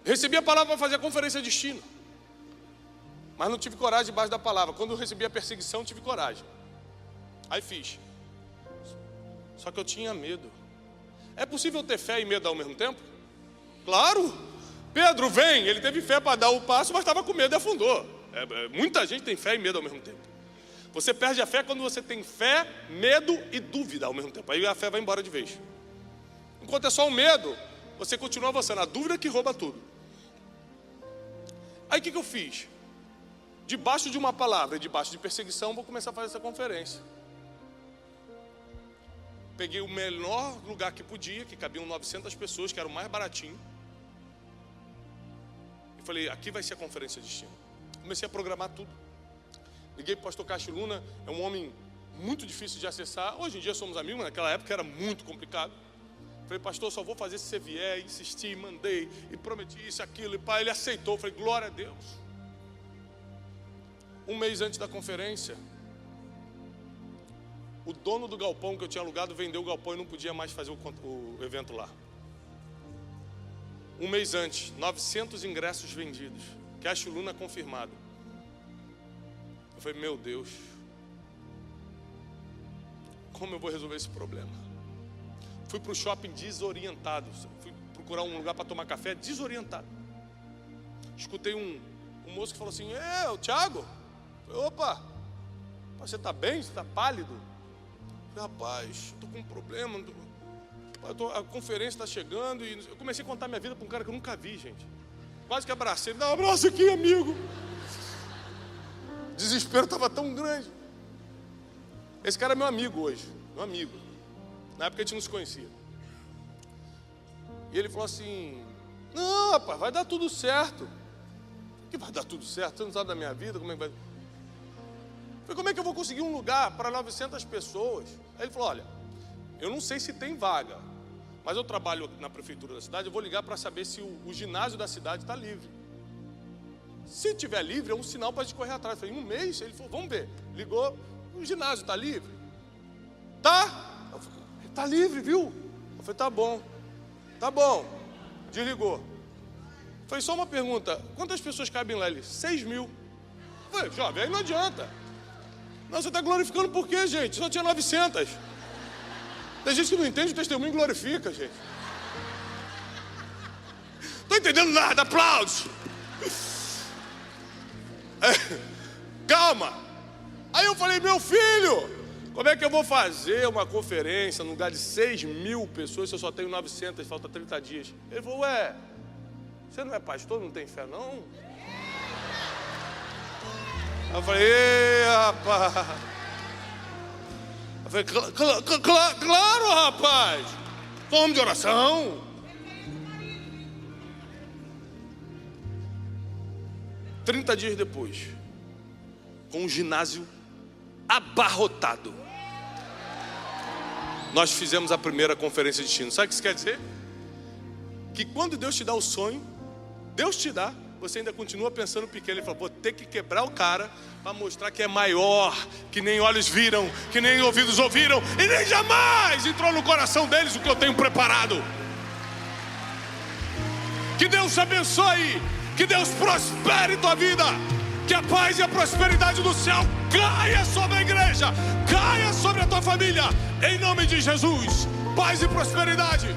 Recebi a palavra para fazer a conferência de destino, mas não tive coragem debaixo da palavra. Quando eu recebi a perseguição, tive coragem. Aí fiz. Só que eu tinha medo. É possível ter fé e medo ao mesmo tempo? Claro! Pedro vem, ele teve fé para dar o passo, mas estava com medo e afundou. Muita gente tem fé e medo ao mesmo tempo. Você perde a fé quando você tem fé, medo e dúvida ao mesmo tempo. Aí a fé vai embora de vez. Enquanto é só o medo, você continua avançando. A dúvida é que rouba tudo. Aí o que eu fiz? Debaixo de uma palavra e debaixo de perseguição, vou começar a fazer essa conferência. Peguei o melhor lugar que podia, que cabiam 900 pessoas, que era o mais baratinho. E falei, aqui vai ser a conferência de destino. Comecei a programar tudo. Liguei para o pastor Castro Luna, é um homem muito difícil de acessar. Hoje em dia somos amigos, mas naquela época era muito complicado. Falei, pastor, só vou fazer se você vier. Insisti, mandei, e prometi isso, aquilo. E pai, ele aceitou. Falei, glória a Deus. Um mês antes da conferência, o dono do galpão que eu tinha alugado vendeu o galpão e não podia mais fazer o evento lá. Um mês antes, 900 ingressos vendidos. Castro Luna confirmado. Eu falei, meu Deus, como eu vou resolver esse problema? Fui para o shopping desorientado. Fui procurar um lugar para tomar café desorientado. Escutei um moço que falou assim, o Thiago? Eu falei, opa, você está bem? Você está pálido? Eu falei, rapaz, estou com um problema. A conferência está chegando. E eu comecei a contar minha vida para um cara que eu nunca vi, gente. Quase que abracei. Ele dá um abraço aqui, amigo. O desespero estava tão grande. Esse cara é meu amigo hoje. Meu amigo. Na época a gente não se conhecia. E ele falou assim, não, rapaz, vai dar tudo certo. Que vai dar tudo certo? Você não sabe da minha vida, como é que vai... Eu falei, como é que eu vou conseguir um lugar para 900 pessoas? Aí ele falou, olha, eu não sei se tem vaga, mas eu trabalho na prefeitura da cidade, eu vou ligar para saber se o ginásio da cidade está livre. Se tiver livre, é um sinal para a gente correr atrás. Eu falei, um mês? Ele falou, vamos ver. Ligou, o ginásio está livre? Tá? Eu falei, está livre, viu? Eu falei, tá bom. Tá bom. Desligou. Foi só uma pergunta, quantas pessoas cabem lá? Ele, 6.000. Eu falei, jovem, aí não adianta. Não, você está glorificando por quê, gente? Só tinha 900. Tem gente que não entende, o testemunho glorifica, gente. entendendo nada, aplausos. Calma. Aí eu falei, meu filho, como é que eu vou fazer uma conferência num lugar de 6.000 pessoas se eu só tenho 900, falta 30 dias? Ele falou, ué, você não é pastor, não tem fé não? Eu falei, ei, rapaz. Eu falei, claro, rapaz. Sou homem de oração. 30 dias depois, com um ginásio abarrotado, nós fizemos a primeira conferência de destino. Sabe o que isso quer dizer? Que quando Deus te dá o sonho, Deus te dá, você ainda continua pensando pequeno. Ele fala, vou ter que quebrar o cara para mostrar que é maior, que nem olhos viram, que nem ouvidos ouviram, e nem jamais entrou no coração deles o que eu tenho preparado. Que Deus te abençoe, que Deus prospere tua vida, que a paz e a prosperidade do céu caia sobre a igreja, caia sobre a tua família, em nome de Jesus. Paz e prosperidade.